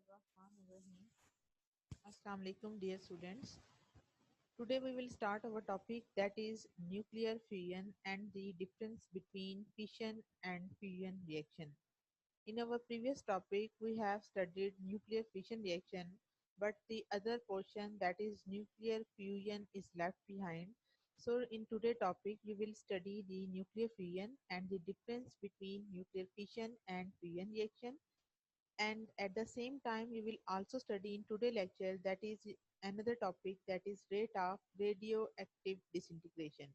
Bismillahirrahmanirrahim. Assalamu alaikum, dear students. Today we will start our topic, that is nuclear fusion and the difference between fission and fusion reaction. In our previous topic, we have studied nuclear fission reaction, but the other portion, that is nuclear fusion, is left behind. So in today's topic, we will study the nuclear fusion and the difference between nuclear fission and fusion reaction, and at the same time we will also study in today lecture, that is another topic, that is rate of radioactive disintegration.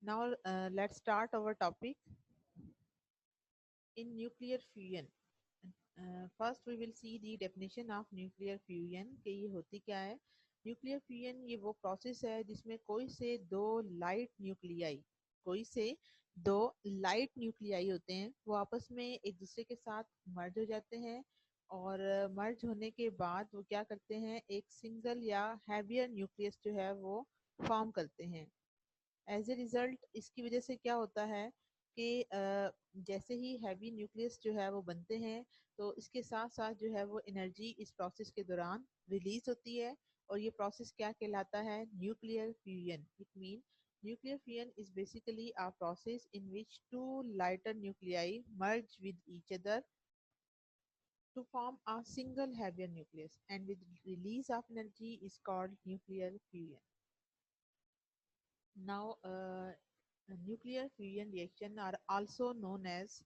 Now let's start our topic in nuclear fusion. First we will see the definition of nuclear fusion कि ये होती क्या है. Nuclear fusion ये वो process है जिसमें कोई से दो लाइट न्यूक्लियाई होते हैं, वो आपस में एक दूसरे के साथ मर्ज हो जाते हैं, और मर्ज होने के बाद वो क्या करते हैं, एक सिंगल या हैवियर न्यूक्लियस जो है वो फॉर्म करते हैं. एज ए रिजल्ट इसकी वजह से क्या होता है कि जैसे ही हैवी न्यूक्लियस जो है वो बनते हैं, तो इसके साथ साथ जो है वो एनर्जी इस प्रोसेस के दौरान रिलीज होती है, और ये प्रोसेस क्या कहलाता है, nuclear fusion. It mean nuclear fusion is basically a process in which two lighter nuclei merge with each other to form a single heavier nucleus, and with release of energy is called nuclear fusion. Now, nuclear fusion reaction are also known as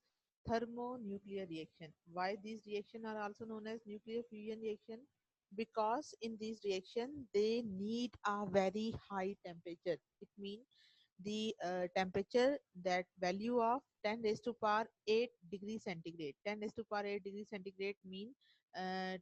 thermonuclear reaction. Why these reaction are also known as nuclear fusion reaction? Because in this reaction they need a very high temperature. It means the temperature, that value of 10 raised to power 8 degree centigrade. 10 raised to power 8 degree centigrade mean, uh,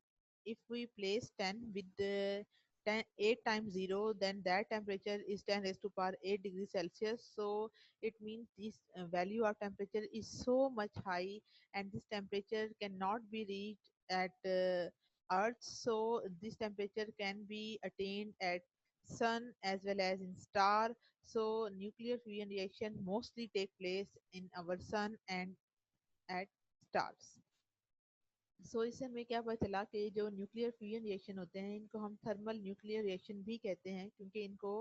if we place 10 with the 8 times 0, then that temperature is 10 raised to power 8 degrees Celsius. So it means this value of temperature is so much high, and this temperature cannot be reached at Earth. So this temperature can be attained at sun as well as in star. So nuclear fusion reaction mostly take place in our sun and at stars. सो इससे हमें क्या पता चला कि जो nuclear fusion reaction होते हैं इनको हम थर्मल न्यूक्लियर रिएक्शन भी कहते हैं, क्योंकि इनको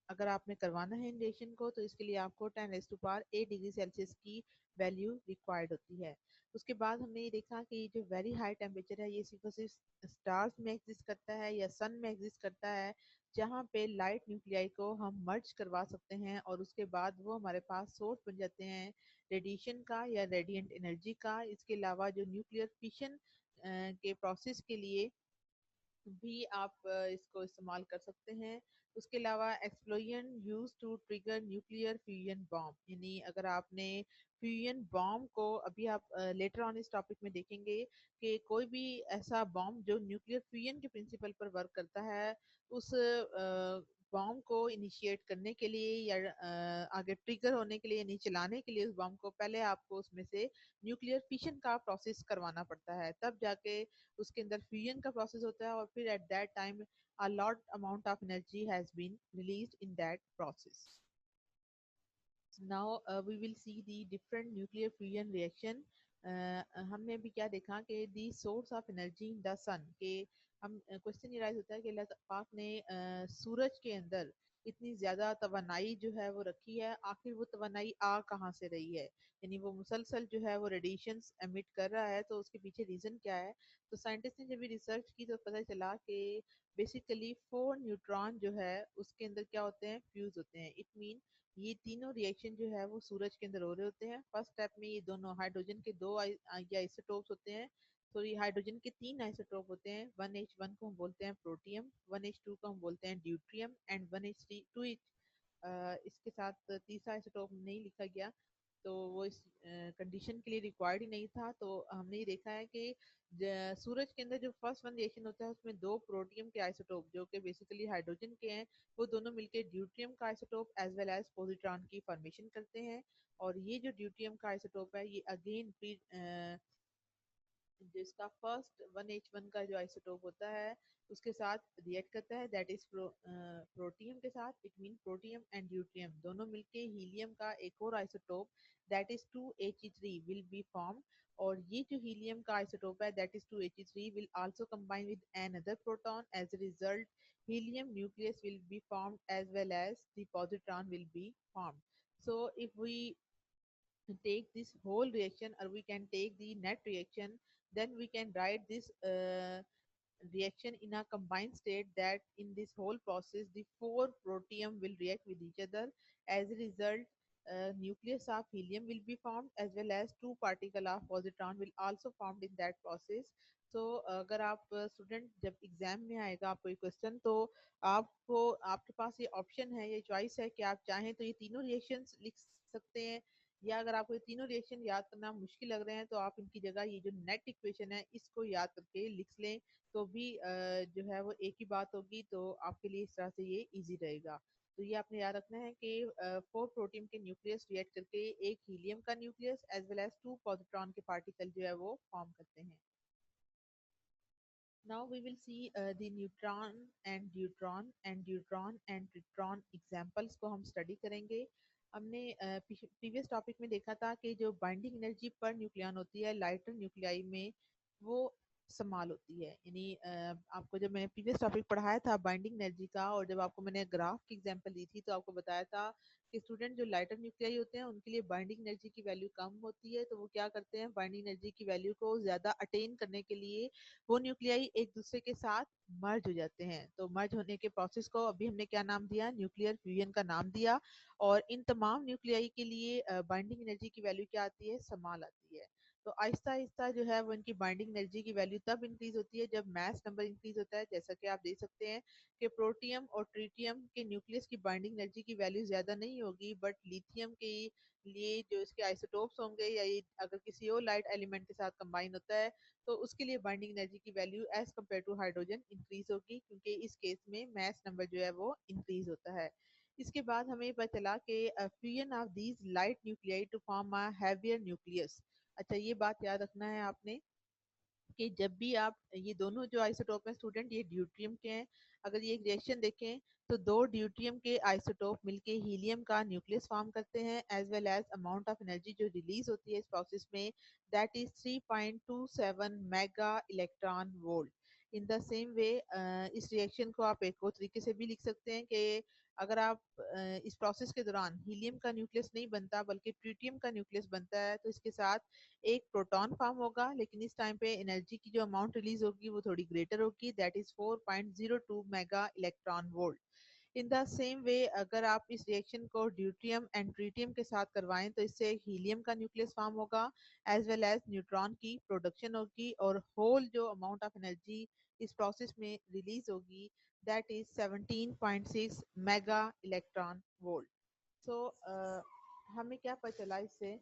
अगर आपने करवाना है इन रिएक्शन को, तो इसके लिए आपको 10 डिग्री सेल्सियस की वैल्यू रिक्वायर्ड होती है. उसके बाद हमने ये देखा कि जो वेरी हाई टेम्परेचर है ये सिर्फ और सिर्फ स्टार्स में एग्जिस्ट करता है या सन में एग्जिस्ट करता है, जहाँ पे लाइट न्यूक्लियाई को हम मर्ज करवा सकते हैं, और उसके बाद वो हमारे पास सोर्स बन जाते हैं रेडिएशन का या रेडिएंट एनर्जी का. इसके अलावा जो न्यूक्लियर फिशन के प्रोसेस के लिए भी आप इसको इस्तेमाल कर सकते हैं. उसके अलावा explosion use to trigger nuclear fusion bomb, यानी अगर आपने फ्यूजन बॉम्ब को, अभी आप लेटर ऑन इस टॉपिक में देखेंगे कि कोई भी ऐसा बॉम्ब जो न्यूक्लियर फ्यूजन के प्रिंसिपल पर वर्क करता है, उस बॉम्ब को इनिशिएट करने के लिए या आगे ट्रिगर होने के लिए यानी चलाने के लिए उस बॉम्ब को पहले आपको उसमें से न्यूक्लियर फिशन का प्रोसेस करवाना पड़ता है, तब जाके उसके अंदर फ्यूजन का प्रोसेस होता है, और फिर at that time a lot amount of energy has been released in that process. Now we will see the different nuclear fusion reaction. हमने अभी क्या देखा कि the source of energy in the sun, के हम क्वेश्चन ये rise होता है कि अल्लाह पाक ने सूरज के अंदर इतनी ज्यादा तवानाई जो है वो रखी है, आखिर वो तवानाई आ कहाँ से रही है, यानी वो मुसलसल जो है वो रेडिएशंस एमिट कर रहा है, तो उसके पीछे रीजन क्या है. तो साइंटिस्ट ने जब भी रिसर्च की तो पता चला कि बेसिकली 4 न्यूट्रॉन जो है उसके अंदर क्या होते हैं, फ्यूज होते हैं. इट मीन ये तीनों रिएक्शन जो है वो सूरज के अंदर हो रहे होते हैं. फर्स्ट स्टेप में ये दोनों हाइड्रोजन के दो आइसोटोप्स होते हैं. तो ये हाइड्रोजन के 3 आइसोटोप होते हैं. 1H1 को हम बोलते हैं प्रोटियम, 1H2 को हम बोलते हैं ड्यूट्रियम, एंड 1H2 इसके साथ तीसरा आइसोटोप नहीं लिखा गया, तो वो इस कंडीशन के लिए रिक्वायर्ड ही नहीं था. तो हमने ये देखा है कि सूरज के अंदर जो फर्स्ट वन रिएक्शन होता है उसमें दो प्रोटियम के आइसोटोप जो कि बेसिकली हाइड्रोजन के हैं, वो दोनों मिलकर ड्यूट्रियम का isotope as well as positron की फॉर्मेशन करते हैं. और ये जो ड्यूट्रियम का आइसोटोप है ये अगेन फिर जिसका फर्स्ट 1H1 का जो आइसोटोप होता है उसके साथ रिएक्ट करता है, दैट इज प्रोटियम के साथ। It mean protium and deuterium दोनों मिलके हीलियम का एक और isotope that is 2He3 will be form. और ये जो हीलियम का आइसोटोप है that is 2He3 will also combine with another proton. As a result, helium nucleus will be formed as well as the positron will be formed. So if we take this whole reaction, or we can take the net reaction, then we can write this reaction in a combined state, that in this whole process the four protium will react with each other. As a result, nucleus of helium will be formed as well as two particle of positron will also formed in that process. So अगर आप student जब exam में आएगा आपको ये question, तो आपको आपके पास ये ऑप्शन है, ये चॉइस है कि आप चाहें तो ये तीनों रिएक्शंस लिख सकते हैं, या अगर आपको ये तीनों रिएक्शन याद करना मुश्किल लग रहे हैं तो आप इनकी जगह ये जो नेट इक्वेशन है इसको याद करके लिख लें, तो भी जो है वो एक ही बात होगी, तो आपके लिए इस तरह से ये इजी रहेगा। तो ये आपने याद रखना है कि फोर प्रोटीन के न्यूक्लियस रिएक्ट करके एक हीलियम का nucleus as well as two positron के पार्टिकल जो है वो फॉर्म करते हैं। Now we will see the neutron and deuteron and tritron examples को हम स्टडी करेंगे। हमने प्रीवियस टॉपिक में देखा था कि जो बाइंडिंग एनर्जी पर न्यूक्लियन होती है लाइटर न्यूक्लियाई में, वो समाल होती है। यानी आपको जब मैंने प्रीवियस टॉपिक पढ़ाया था बाइंडिंग एनर्जी का, और जब आपको मैंने ग्राफ की एग्जांपल दी थी तो आपको बताया था कि स्टूडेंट जो लाइटर न्यूक्लियाई होते हैं उनके लिए बाइंडिंग एनर्जी की वैल्यू कम होती है, तो वो क्या करते हैं, बाइंडिंग एनर्जी की वैल्यू को ज्यादा अटेन करने के लिए वो न्यूक्लियाई एक दूसरे के साथ मर्ज हो जाते हैं। तो मर्ज होने के प्रोसेस को अभी हमने क्या नाम दिया, न्यूक्लियर फ्यूजन का नाम दिया। और इन तमाम न्यूक्लियाई के लिए बाइंडिंग एनर्जी की वैल्यू क्या आती है, समाल आती है। तो आहिस्ता आहिस्ता जो है वो इनकी बाइंडिंग एनर्जी की वैल्यू तब इंक्रीज होती है जब मास नंबर इंक्रीज होता है। जैसा कि आप देख सकते हैं कि प्रोटियम और ट्रिटियम के न्यूक्लियस की बाइंडिंग एनर्जी की वैल्यू ज्यादा नहीं होगी, बट लिथियम के लिए जो इसके आइसोटोप्स होंगे, या ये अगर किसी और लाइट एलिमेंट के साथ कंबाइन होता है तो उसके लिए बाइंडिंग एनर्जी की value as compare to hydrogen increase होगी, क्योंकि इस केस में मास नंबर जो है वो इंक्रीज होता है। इसके बाद हमें पता चला कि fusion of these light nuclei to form a heavier nucleus. अच्छा, ये बात याद रखना है आपने कि जब भी आप ये दोनों जो आइसोटोप हैं स्टूडेंट, ये ड्यूट्रियम के हैं। अगर ये एक रिएक्शन देखें तो दो ड्यूट्रियम के आइसोटोप मिलके हीलियम का न्यूक्लियस फॉर्म करते हैं, as well as amount of energy जो रिलीज होती है इस प्रोसेस में, that is 3.27 mega electron volt. In the same way इस रिएक्शन को आप एक और तरीके से भी लिख सकते हैं कि अगर आप इस प्रोसेस के दौरान हीलियम का न्यूक्लियस नहीं बनता बल्कि ट्रिटियम का न्यूक्लियस बनता है, तो इसके साथ एक प्रोटॉन फॉर्म होगा, लेकिन इस टाइम पे एनर्जी की जो अमाउंट रिलीज होगी वो थोड़ी ग्रेटर होगी, that is 4.02 mega electron volt. In the same वे अगर आप इस रिएक्शन को ड्यूट्रियम एंड ट्रिटियम के साथ करवाएं तो इससे एक हीलियम का न्यूक्लियस फॉर्म होगा, एज वेल एज न्यूट्रॉन की प्रोडक्शन होगी, और होल जो अमाउंट ऑफ एनर्जी इस प्रोसेस में रिलीज होगी that is 17.6 mega electron volt. So हमें क्या पता चला इससे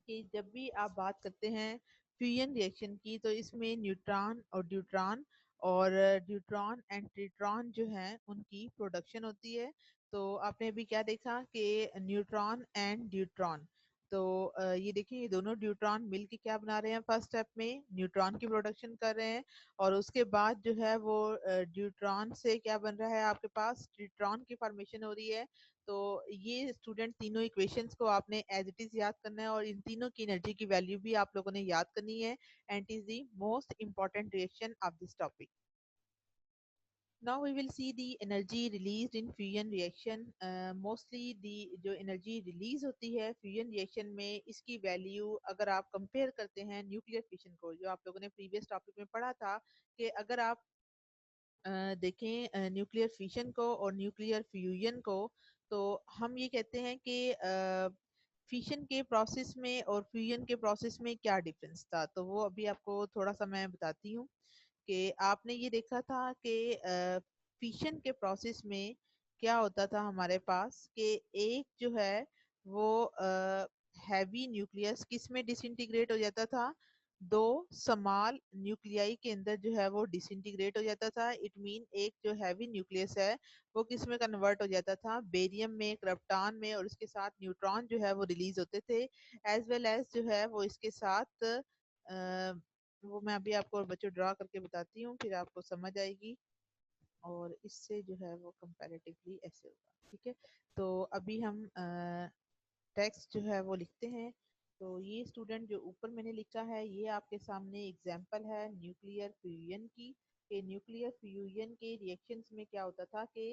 कि जब भी आप बात करते हैं फ्यूजन रिएक्शन की, तो इसमें न्यूट्रॉन और ड्यूट्रॉन और ड्यूट्रॉन एंड ट्रिट्रॉन जो है उनकी प्रोडक्शन होती है। तो आपने अभी क्या देखा कि न्यूट्रॉन एंड ड्यूट्रॉन, तो ये देखिए ये दोनों ड्यूट्रॉन मिलके क्या बना रहे हैं, फर्स्ट स्टेप में न्यूट्रॉन की प्रोडक्शन कर रहे हैं, और उसके बाद जो है वो ड्यूट्रॉन से क्या बन रहा है, आपके पास ट्रिट्रॉन की फॉर्मेशन हो रही है। तो ये स्टूडेंट तीनों इक्वेशंस को आपने एज इट इज याद करना है, और इन तीनों की एनर्जी की वैल्यू भी आप लोगों ने याद करनी है, and is the most important reaction of this topic. Now we will see the energy released in fusion reaction. Mostly the जो energy release होती है fusion reaction में, इसकी वैल्यू अगर आप कंपेयर करते हैं न्यूक्लियर फिशन को, जो आप लोगों ने प्रीवियस टॉपिक में पढ़ा था कि अगर आप देखें न्यूक्लियर फिशन को और न्यूक्लियर फ्यूजन को, तो हम ये कहते हैं कि फिशन के प्रोसेस में और फ्यूजन के प्रोसेस में क्या डिफरेंस था। तो वो अभी आपको थोड़ा सा मैं बताती हूँ कि आपने ये देखा था कि फिशन के प्रोसेस में क्या होता था हमारे पास कि एक जो है वो हैवी न्यूक्लियस किस में डिसइंटीग्रेट हो जाता था, दो स्मॉल न्यूक्लियाई के अंदर जो है वो डिसइंटीग्रेट हो जाता था। इट मीन एक जो हैवी न्यूक्लियस है वो किस में कन्वर्ट हो जाता था, बेरियम में, क्रिप्टॉन में, और उसके साथ न्यूट्रॉन जो है वो रिलीज होते थे, एज वेल एज जो है वो इसके साथ वो मैं अभी आपको और बच्चों ड्रा करके बताती हूँ, फिर आपको समझ आएगी। और इससे जो है वो कंपैरेटिवली ऐसे होगा। ठीक है, तो अभी हम टेक्स्ट जो है वो लिखते हैं। तो ये स्टूडेंट जो ऊपर मैंने लिखा है, ये आपके सामने एग्जाम्पल है न्यूक्लियर फ्यूजन की। कि न्यूक्लियर फ्यूजन के रिएक्शंस में क्या होता था कि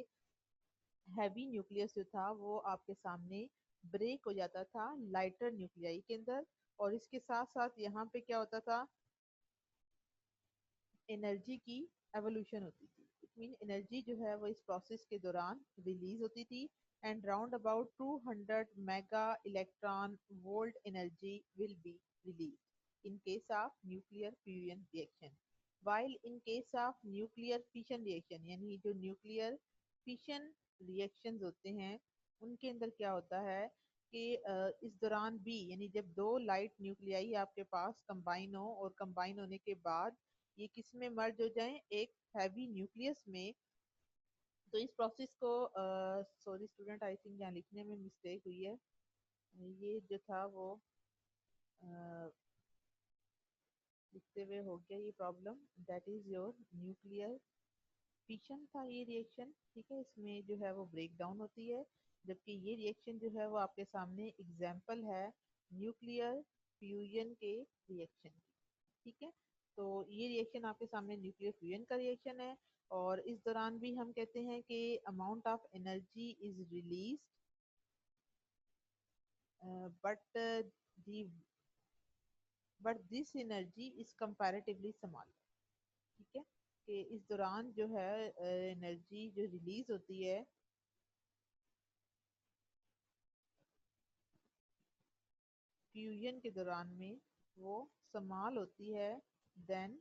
हैवी न्यूक्लियस जो था वो आपके सामने ब्रेक हो जाता था लाइटर न्यूक्लियाई के अंदर। और इसके साथ साथ यहाँ पे क्या होता था, एनर्जी की एवोल्यूशन होती थी। इट मीन एनर्जी जो है वो इस प्रोसेस के दौरान रिलीज होती थी। And round about 200 mega electron volt energy will be release in case of nuclear fusion reaction. while in case of nuclear fission reaction, यानी जो न्यूक्लियर फिशन रिएक्शंस होते हैं उनके अंदर क्या होता है कि इस दौरान भी, यानी जब दो लाइट न्यूक्लियाई आपके पास कंबाइन हो और कंबाइन होने के बाद ये किस में मर्ज हो जाएं, एक हैवी न्यूक्लियस में। तो इस प्रोसेस को, सॉरी स्टूडेंट, आई थिंक यहाँ लिखने में मिस्टेक हुई है। ये जो था वो लिखते हुए हो गया ये problem. That is your nuclear fission था ये रिएक्शन। ठीक है, इसमें जो है वो ब्रेक डाउन होती है, जबकि ये रिएक्शन जो है वो आपके सामने एग्जाम्पल है न्यूक्लियर फ्यूजन के रिएक्शन की। ठीक है, तो ये रिएक्शन आपके सामने न्यूक्लियर फ्यूजन का रिएक्शन है। और इस दौरान भी हम कहते हैं कि amount of energy is release, but the but this energy is comparatively small. ठीक है, कि इस दौरान जो है एनर्जी जो रिलीज होती है फ्यूजन के दौरान में, वो समाल होती है देन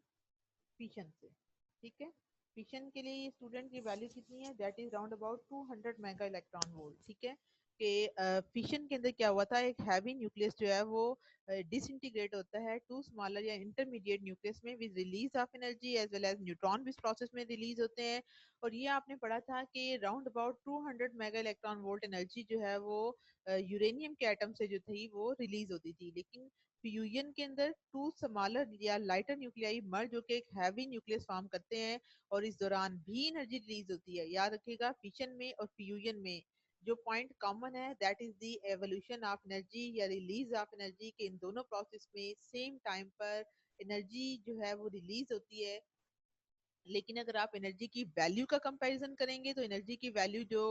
फिशन से। ठीक है, फिशन के लिए ये स्टूडेंट की वैल्यू कितनी है, that is round about 200 mega electron volt. ठीक है, कि फिशन के अंदर क्या हुआ था, एक हैवी न्यूक्लियस जो है वो डिसइंटीग्रेट होता है टू स्मॉलर या इंटरमीडिएट न्यूक्लियस में with release of energy as well as neutron भी इस प्रोसेस में रिलीज होते हैं। और ये आपने पढ़ा था कि round about 200 mega electron volt energy जो है वो यूरेनियम के एटम से जो थी वो रिलीज होती थी। लेकिन फ्यूजन के अंदर टू स्मॉलर या लाइटर न्यूक्लियाई मर्ज होकर एक हैवी न्यूक्लियस फॉर्म करते हैं, और इस दौरान भी एनर्जी रिलीज होती है। याद रखिएगा, फिशन में और फ्यूजन में जो पॉइंट कॉमन है that is the evolution of energy या रिलीज ऑफ एनर्जी, के इन दोनों प्रोसेस में सेम टाइम पर एनर्जी जो है वो रिलीज होती है। लेकिन अगर आप एनर्जी की वैल्यू का कंपैरिजन करेंगे तो एनर्जी की वैल्यू जो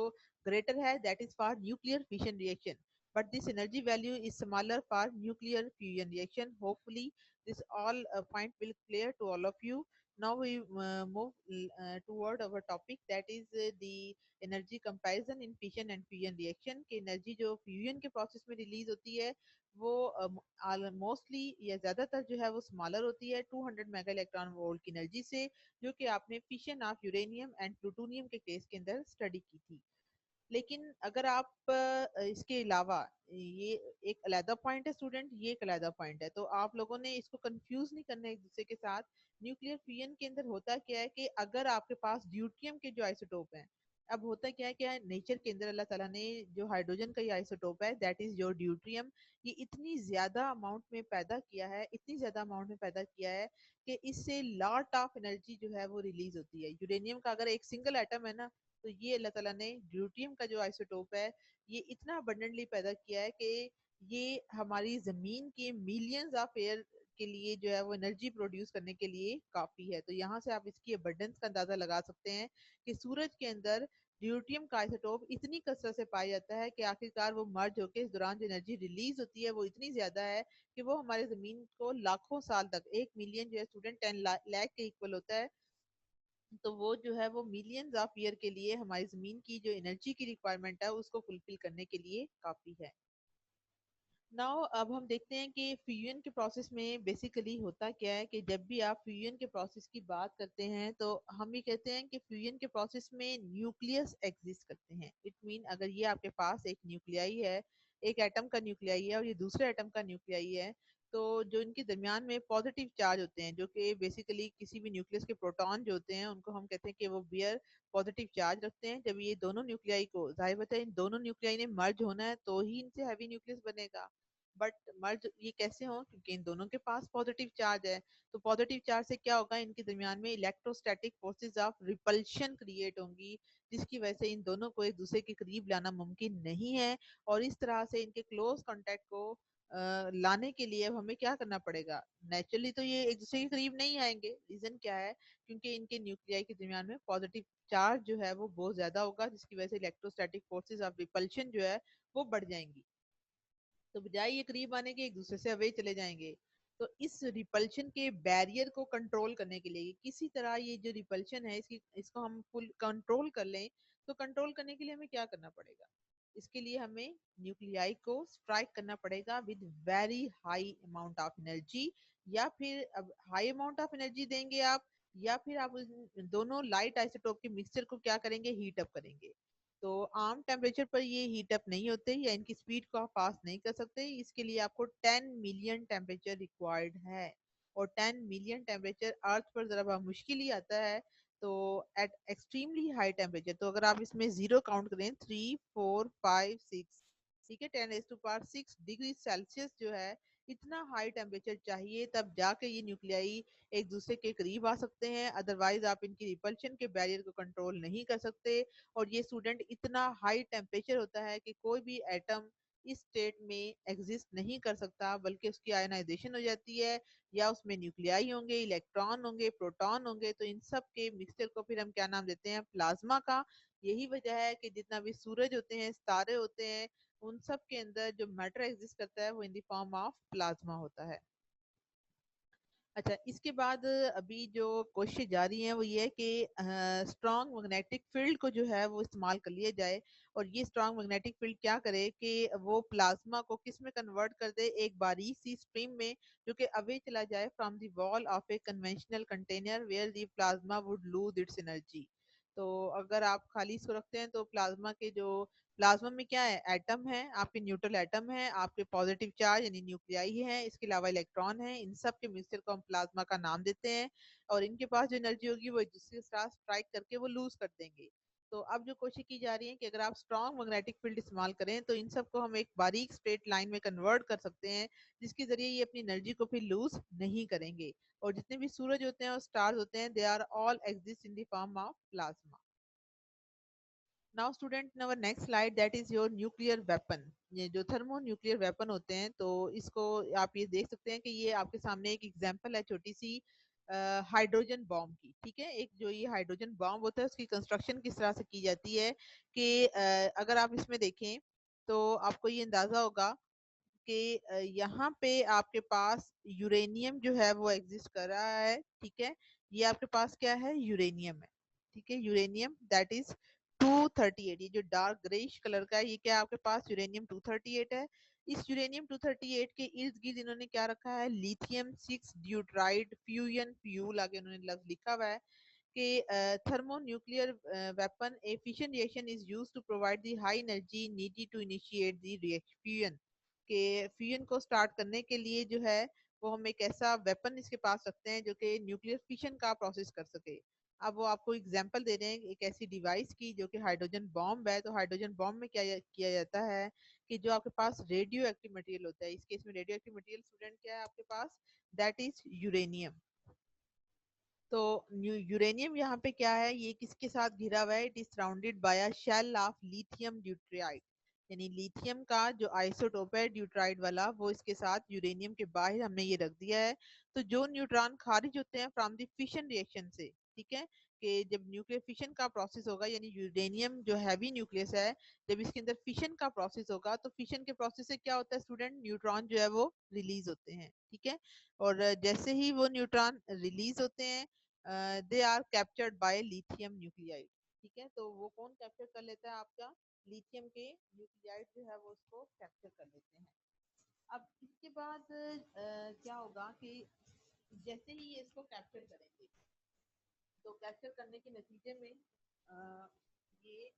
ग्रेटर है that is for nuclear fission reaction, but this energy value is smaller for nuclear fusion reaction. Hopefully this all point will clear to all of you. Now we move toward our topic, that is the energy comparison in fission and fusion reaction। कि energy जो fusion के process में release होती है वो mostly या ज्यादातर जो है वो स्मॉलर होती है 200 मेगा इलेक्ट्रॉन वोल्ट की एनर्जी से, जो कि आपने fission of uranium and plutonium के केस के अंदर स्टडी की थी। लेकिन अगर आप इसके अलावा, ये एक अलग पॉइंट है स्टूडेंट, ये एक अलग पॉइंट है, तो आप लोगों ने इसको कंफ्यूज नहीं करना है एक दूसरे के साथ। न्यूक्लियर फ्यूजन के अंदर होता क्या है कि अगर आपके पास ड्यूटियम के जो आइसोटोप हैं, अब होता क्या है नेचर के अंदर अल्लाह ताला ने जो हाइड्रोजन का ये आइसोटोप है दैट इज योर ड्यूट्रियम, ये इतनी ज्यादा अमाउंट में पैदा किया है, इतनी ज्यादा अमाउंट में पैदा किया है कि इससे लॉट ऑफ एनर्जी जो है वो रिलीज होती है। यूरेनियम का अगर एक सिंगल एटम है ना, तो ये अल्लाह ताला ने ड्यूटियम का जो आइसोटोप है ये इतना अबंडेंटली पैदा किया है कि ये हमारी जमीन के मिलियंस ऑफ एयर के लिए जो है वो एनर्जी प्रोड्यूस करने के लिए काफी है। तो यहाँ से आप इसकी अबंडेंस का अंदाजा लगा सकते हैं कि सूरज के अंदर ड्यूटियम का आइसोटोप इतनी कसरत से पाया जाता है कि आखिरकार वो मर्ज होकर इस दौरान जो एनर्जी रिलीज होती है वो इतनी ज्यादा है कि वो हमारे जमीन को लाखों साल तक, 1 मिलियन जो है स्टूडेंट 10 लाख के इक्वल होता है, तो वो जो है वो मिलियंस ऑफ ईयर के लिए हमारी जमीन की जो एनर्जी की रिक्वायरमेंट है उसको फुलफिल करने के लिए काफी है। नाउ अब हम देखते हैं कि फ्यूजन के प्रोसेस में बेसिकली होता क्या है। कि जब भी आप फ्यूजन के प्रोसेस की बात करते हैं तो हम ये कहते हैं कि फ्यूजन के प्रोसेस में न्यूक्लियस एग्जिस्ट करते हैं। इट मीन अगर ये आपके पास एक न्यूक्लियाई है, एक एटम का न्यूक्लियाई है और ये दूसरे एटम का न्यूक्लियाई है, तो जो इनके दरमियान में पॉजिटिव चार्ज होते हैं, जो कि बेसिकली किसी भी न्यूक्लियस के प्रोटॉन जो होते हैं उनको हम कहते हैं कि वो बियर पॉजिटिव चार्ज रखते हैं। जब ये दोनों न्यूक्लियाई को, जाहिर बात है इन दोनों न्यूक्लियाई ने मर्ज होना है तो ही इनसे हैवी न्यूक्लियस बनेगा। बट मर्ज ये कैसे हो, क्योंकि इन दोनों के पास पॉजिटिव चार्ज है। तो पॉजिटिव चार्ज से क्या होगा, इनके दरमियान में electrostatic forces of repulsion create होंगी, जिसकी वजह से इन दोनों को एक दूसरे के करीब लाना मुमकिन नहीं है। और इस तरह से इनके क्लोज कांटेक्ट को लाने के लिए अब हमें क्या करना पड़ेगा, नेचुरली तो ये एक दूसरे के करीब नहीं आएंगे। रीजन क्या है, क्योंकि इनके न्यूक्लियाई के दरमियान में पॉजिटिव चार्ज जो है वो बहुत ज्यादा होगा, जिसकी वजह से इलेक्ट्रोस्टैटिक फोर्सेस ऑफ रिपल्शन जो है वो बढ़ जाएंगी। तो बजाय ये करीब आने के एक दूसरे से अवे चले जाएंगे। तो इस रिपल्शन के बैरियर को कंट्रोल करने के लिए किसी तरह ये जो रिपल्शन है इसको हम फुल कंट्रोल कर लें। तो कंट्रोल करने के लिए हमें क्या करना पड़ेगा, इसके लिए हमें न्यूक्लियाई को स्ट्राइक करना पड़ेगा with very high amount of energy. या फिर अब हाई अमाउंट ऑफ एनर्जी देंगे आप, या फिर आप दोनों लाइट आइसोटोप के मिक्सचर को क्या करेंगे, हीट अप करेंगे। तो आम टेम्परेचर पर ये हीट अप नहीं होते या इनकी स्पीड को आप पास नहीं कर सकते। इसके लिए आपको 10 मिलियन टेम्परेचर रिक्वायर्ड है। और 10 मिलियन टेम्परेचर अर्थ पर जरा बहुत मुश्किल ही आता है। तो एट एक्सट्रीमली हाई टेम्परेचर, तो अगर आप इसमें जीरो काउंट करें, 3, 4, 5, 6, ठीक है, 10⁻⁶ डिग्री सेल्सियस जो है, इतना हाई टेम्परेचर चाहिए तब जाके ये न्यूक्लियाई एक दूसरे के करीब आ सकते हैं। अदरवाइज आप इनकी रिपल्शन के बैरियर को कंट्रोल नहीं कर सकते। और ये स्टूडेंट इतना हाई टेम्परेचर होता है कि कोई भी एटम इस स्टेट में एग्जिस्ट नहीं कर सकता, बल्कि उसकी आयनाइजेशन हो जाती है, या उसमें न्यूक्लियाई होंगे, इलेक्ट्रॉन होंगे, प्रोटॉन होंगे। तो इन सब के मिक्सचर को फिर हम क्या नाम देते हैं, प्लाज्मा का। यही वजह है कि जितना भी सूरज होते हैं, तारे होते हैं, उन सब के अंदर जो मैटर एग्जिस्ट करता है वो इन द फॉर्म ऑफ प्लाज्मा होता है। अच्छा, इसके बाद अभी जो कोशिश जारी है वो ये है कि स्ट्रॉन्ग मैग्नेटिक फील्ड को जो है वो इस्तेमाल कर लिया जाए। और ये स्ट्रॉन्ग मैग्नेटिक फील्ड क्या करे कि वो प्लाज्मा को किस में कन्वर्ट कर दे, एक बारीक सी स्ट्रीम में, जो कि अवे चला जाए from the wall of a conventional container where the plasma would lose its energy. तो अगर आप खाली इसको रखते हैं तो प्लाज्मा के जो प्लाज्मा में क्या है, एटम है, आपके न्यूट्रल एटम है, आपके पॉजिटिव चार्ज यानी न्यूक्लियाई है, इसके अलावा इलेक्ट्रॉन है, इन सब के मिक्सचर को हम प्लाज्मा का नाम देते हैं। और इनके पास जो एनर्जी होगी वो एक दूसरे के साथ स्ट्राइक करके वो लूज कर देंगे। तो अब जो कोशिश की जा रही है कि अगर आप स्ट्रॉन्ग मैग्नेटिक फील्ड इस्तेमाल करें तो इन सबको हम एक बारीक स्ट्रेट लाइन में कन्वर्ट कर सकते हैं, जिसके जरिए ये अपनी एनर्जी को फिर लूज नहीं करेंगे। और जितने भी सूरज होते हैं और स्टार्स होते हैं, they are all exist in the form of plasma. Now student, नवर next slide that is your nuclear weapon. ये जो थर्मो न्यूक्लियर वेपन होते हैं, तो इसको आप ये देख सकते हैं कि ये आपके सामने एक एग्जांपल है छोटी सी हाइड्रोजन बॉम्ब की। ठीक है, एक जो ये हाइड्रोजन बॉम्ब होता है उसकी कंस्ट्रक्शन किस तरह से की जाती है कि अगर आप इसमें देखें तो आपको ये अंदाजा होगा कि यहाँ पे आपके पास यूरेनियम जो है वो एग्जिस्ट कर रहा है। ठीक है, ये आपके पास क्या है, यूरेनियम है। ठीक है, यूरेनियम दैट इज 238, ये जो डार्क ग्रेइश कलर का है, ये क्या आपके पास यूरेनियम 238 है। इस यूरेनियम 238 के इर्द गिर्द इन्होंने क्या रखा है, लिथियम 6 ड्यूटराइड फ्यूजन फ्यूल, आगे उन्होंने लफ्ज लिखा हुआ है कि thermonuclear weapon a fission reaction is used to provide the high energy needed to initiate the reaction। के फ्यूजन को स्टार्ट करने के लिए जो है वो हम एक ऐसा वेपन इसके पास रखते हैं जो कि न्यूक्लियर फिशन का प्रोसेस कर सके। अब वो आपको एग्जांपल दे रहे हैं एक ऐसी डिवाइस की जो कि हाइड्रोजन बॉम्ब है। तो हाइड्रोजन बॉम्ब में क्या किया जाता है कि जो आपके पास रेडियो एक्टिव मटेरियल होता है, इस केस में रेडियो एक्टिव मटेरियल स्टूडेंट क्या है आपके पास, दैट इज यूरेनियम। तो यूरेनियम यहाँ पे क्या है, ये किसके साथ घिरा हुआ है, it is surrounded by a shell of lithium deuteride. यानी लिथियम का जो आइसोटोप है ड्यूट्राइड वाला, वो इसके साथ यूरेनियम के बाहर हमने ये रख दिया है। तो जो न्यूट्रॉन खारिज होते हैं फ्रॉम द फिशन रिएक्शन से, ठीक है, कि जब न्यूक्लियर फिशन का प्रोसेस होगा, यानी यूरेनियम जो हैवी न्यूक्लियस है, जब इसके अंदर फिशन का प्रोसेस होगा तो फिशन के प्रोसेस से क्या होता है स्टूडेंट, न्यूट्रॉन जो है वो रिलीज होते हैं। ठीक है, और जैसे ही वो न्यूट्रॉन रिलीज होते हैं, they are captured by lithium nuclide. ठीक है, तो वो कौन कैप्चर कर लेता है, आपका लिथियम के न्यूक्लियाइड जो है वो उसको कैप्चर कर लेते हैं। अब इसके बाद क्या होगा कि जैसे ही ये इसको कैप्चर करेंगे, तो कैप्चर करने के नतीजे में ये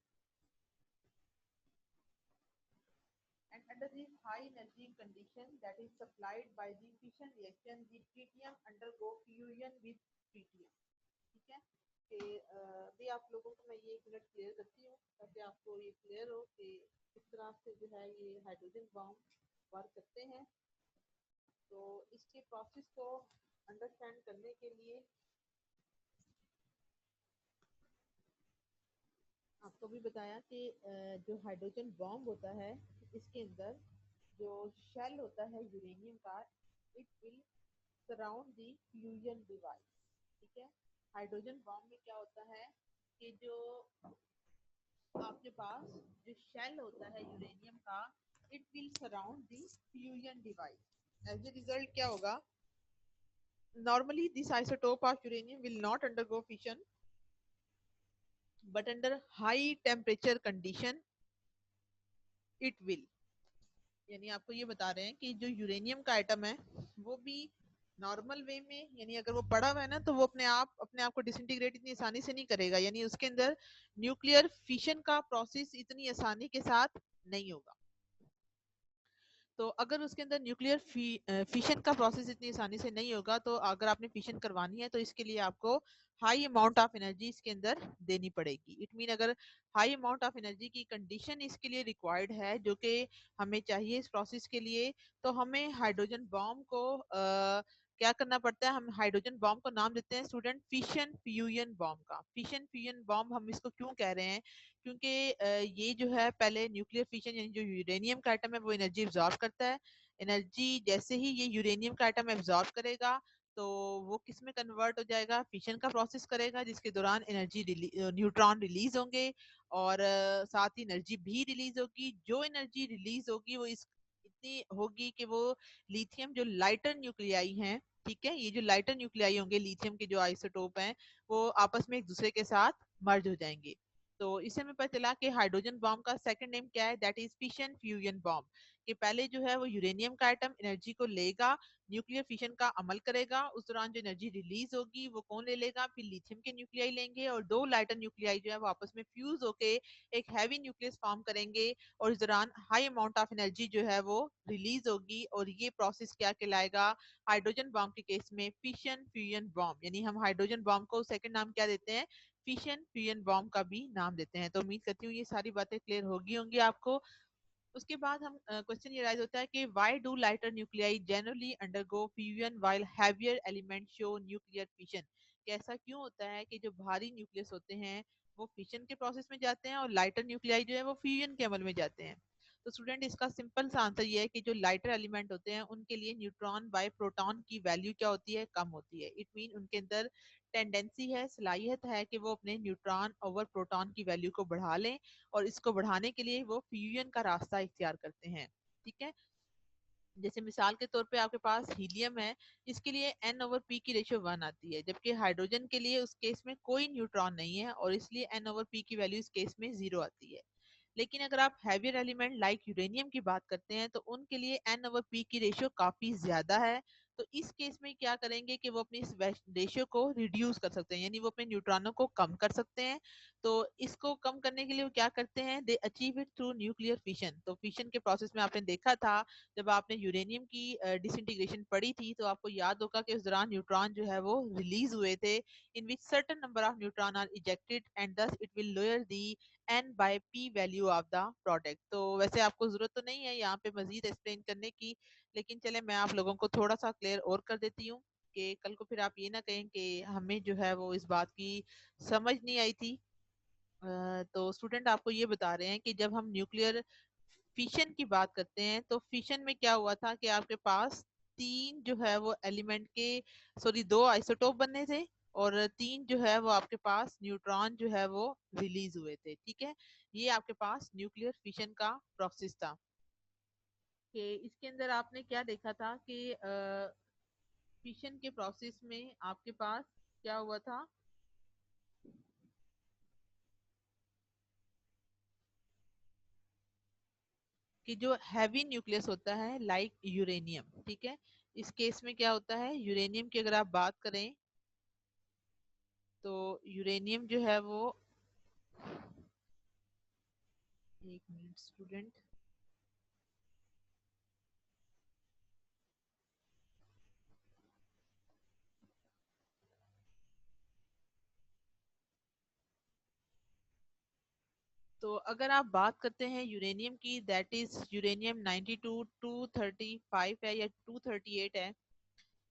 and under this high energy condition that is supplied by the fission reaction, the tritium undergo fusion with tritium। ठीक है, कि भी आप लोगों को मैं ये एक मिनट क्लियर करती हूँ ताकि आपको ये क्लियर हो कि किस तरह से जो है ये हाइड्रोजन बॉम्ब वर्क करते हैं। तो इसके प्रोसेस को अंडरस्टैंड करने के लिए आपको भी बताया कि जो हाइड्रोजन बॉम्ब होता है इसके अंदर जो शेल होता है यूरेनियम का, it will surround the fusion device. ठीक है, हाइड्रोजन बॉम्ब में क्या होता है कि जो आपके पास जो शेल होता है यूरेनियम का, it will surround the fusion device. As a result क्या होगा, normally this isotope of uranium will not undergo fission, but under high temperature condition it will। यानी आपको ये बता रहे हैं कि जो यूरेनियम का आइटम है वो भी नॉर्मल वे में, यानी अगर वो पड़ा हुआ है ना तो वो अपने आप को डिसइंटीग्रेट इतनी आसानी से नहीं करेगा, यानी उसके अंदर न्यूक्लियर फिशन का प्रोसेस इतनी आसानी के साथ नहीं होगा। तो अगर उसके अंदर न्यूक्लियर फिशन का प्रोसेस इतनी आसानी से नहीं होगा, तो अगर आपने फिशन करवानी है तो इसके लिए आपको हाई अमाउंट ऑफ एनर्जी इसके अंदर देनी पड़ेगी। इट मीन अगर हाई अमाउंट ऑफ एनर्जी की कंडीशन इसके लिए रिक्वायर्ड है जो कि हमें चाहिए इस प्रोसेस के लिए, तो हमें हाइड्रोजन बॉम्ब को क्या करना पड़ता है, हम हाइड्रोजन बॉम्ब को नाम देते हैं स्टूडेंट फिशन फ्यूजन बॉम्ब का। फिशन फ्यूजन बॉम्ब हम इसको क्यों कह रहे हैं, क्योंकि ये जो है पहले न्यूक्लियर फिशन यानी जो यूरेनियम का आइटम है वो एनर्जी एब्जॉर्ब करता है। एनर्जी जैसे ही ये यूरेनियम का आइटम एब्जॉर्ब करेगा तो वो किस में कन्वर्ट हो जाएगा, फिशन का प्रोसेस करेगा, जिसके दौरान एनर्जी न्यूट्रॉन रिलीज होंगे और साथ ही एनर्जी भी रिलीज होगी। जो एनर्जी रिलीज होगी वो इस इतनी होगी कि वो लिथियम जो लाइटर न्यूक्लियाई हैं, ठीक है, ये जो लाइटर न्यूक्लियाई होंगे लिथियम के जो आइसोटोप हैं वो आपस में एक दूसरे के साथ मर्ज हो जाएंगे। तो इससे हमें पता चला कि हाइड्रोजन बॉम्ब का सेकंड नेम क्या है, that is fission fusion bomb. कि पहले जो है वो यूरेनियम का आइटम एनर्जी को लेगा, न्यूक्लियर फिशन का अमल करेगा, उस दौरान जो एनर्जी रिलीज होगी वो कौन ले लेगा, फिर लिथियम के न्यूक्लियाई लेंगे और दो लाइटर न्यूक्लियाई जो है वो आपस में फ्यूज होके एक हैवी न्यूक्लियस फॉर्म करेंगे और इस दौरान हाई अमाउंट ऑफ एनर्जी जो है वो रिलीज होगी और ये प्रोसेस क्या कहलाएगा, हाइड्रोजन बॉम्ब के केस में फिशन फ्यूजन बॉम्ब। यानी हम हाइड्रोजन बॉम्ब को सेकंड नाम क्या देते हैं, फिशन फ्यूजन बॉम्ब का भी नाम देते हैं। तो उम्मीद करती हूँ ये सारी बातें क्लियर होगी होंगी आपको। उसके बाद हम क्वेश्चन ये राइज होता है कि why do lighter nuclei generally undergo fusion while heavier element show nuclear fission. कैसा क्यों होता है कि जो भारी न्यूक्लियस होते हैं वो फिशन के प्रोसेस में जाते हैं और लाइटर न्यूक्लियाई जो है वो फ्यूजन के अमल में जाते हैं। तो स्टूडेंट इसका सिंपल सा आंसर ये है कि जो लाइटर एलिमेंट होते हैं उनके लिए न्यूट्रॉन बाय प्रोटॉन की वैल्यू क्या होती है, कम होती है। इट मीन उनके अंदर टेंडेंसी है, सलाहियत है कि वो अपने न्यूट्रॉन ओवर प्रोटॉन की वैल्यू को बढ़ा लें और इसको बढ़ाने के लिए वो फ्यूजन का रास्ता इख्तियार करते हैं। ठीक है, जैसे मिसाल के तौर पे आपके पास हीलियम है, इसके लिए n ओवर p की रेशियो 1 आती है, जबकि हाइड्रोजन के लिए उस केस में कोई न्यूट्रॉन नहीं है और इसलिए n ओवर p की वैल्यू इस केस में 0 आती है। लेकिन अगर आप हैवियर एलिमेंट लाइक यूरेनियम की बात करते हैं तो उनके लिए n ओवर p की रेशियो काफी ज्यादा है। तो इस केस में क्या करेंगे कि वो अपनी इस रेशियो को रिड्यूस कर सकते हैं, यानी वो अपने न्यूट्रॉनों को कम कर सकते हैं। तो इसको कम करने के लिए वो क्या करते हैं, they achieve it through nuclear fission. तो फिशन के प्रोसेस में आपने देखा था जब आपने यूरेनियम की डिसइंटीग्रेशन पढ़ी थी तो आपको याद होगा कि उस दौरान न्यूट्रॉन जो है वो रिलीज हुए थे, in which certain number of neutron are ejected and thus it will lower the n by p value of the product. तो वैसे आपको जरूरत तो नहीं है यहाँ पे मजीद एक्सप्लेन करने की, लेकिन चले मैं आप लोगों को थोड़ा सा क्लियर और कर देती हूँ कि कल को फिर आप ये ना कहें कि हमें जो है वो इस बात की समझ नहीं आई थी। तो स्टूडेंट आपको ये बता रहे हैं कि जब हम न्यूक्लियर फिशन की बात करते हैं तो फिशन में क्या हुआ था कि आपके पास तीन जो है वो एलिमेंट के, सॉरी, दो आइसोटोप बनने थे और तीन जो है वो आपके पास न्यूट्रॉन जो है वो रिलीज हुए थे। ठीक है, ये आपके पास न्यूक्लियर फिशन का प्रोसेस था। कि इसके अंदर आपने क्या देखा था कि फिशन के प्रोसेस में आपके पास क्या हुआ था कि जो हैवी न्यूक्लियस होता है लाइक यूरेनियम, ठीक है, इस केस में क्या होता है, यूरेनियम की अगर आप बात करें तो यूरेनियम जो है वो, एक मिनट स्टूडेंट, तो अगर आप बात करते हैं यूरेनियम की, दैट इज यूरेनियम 92 235 है या 238 है।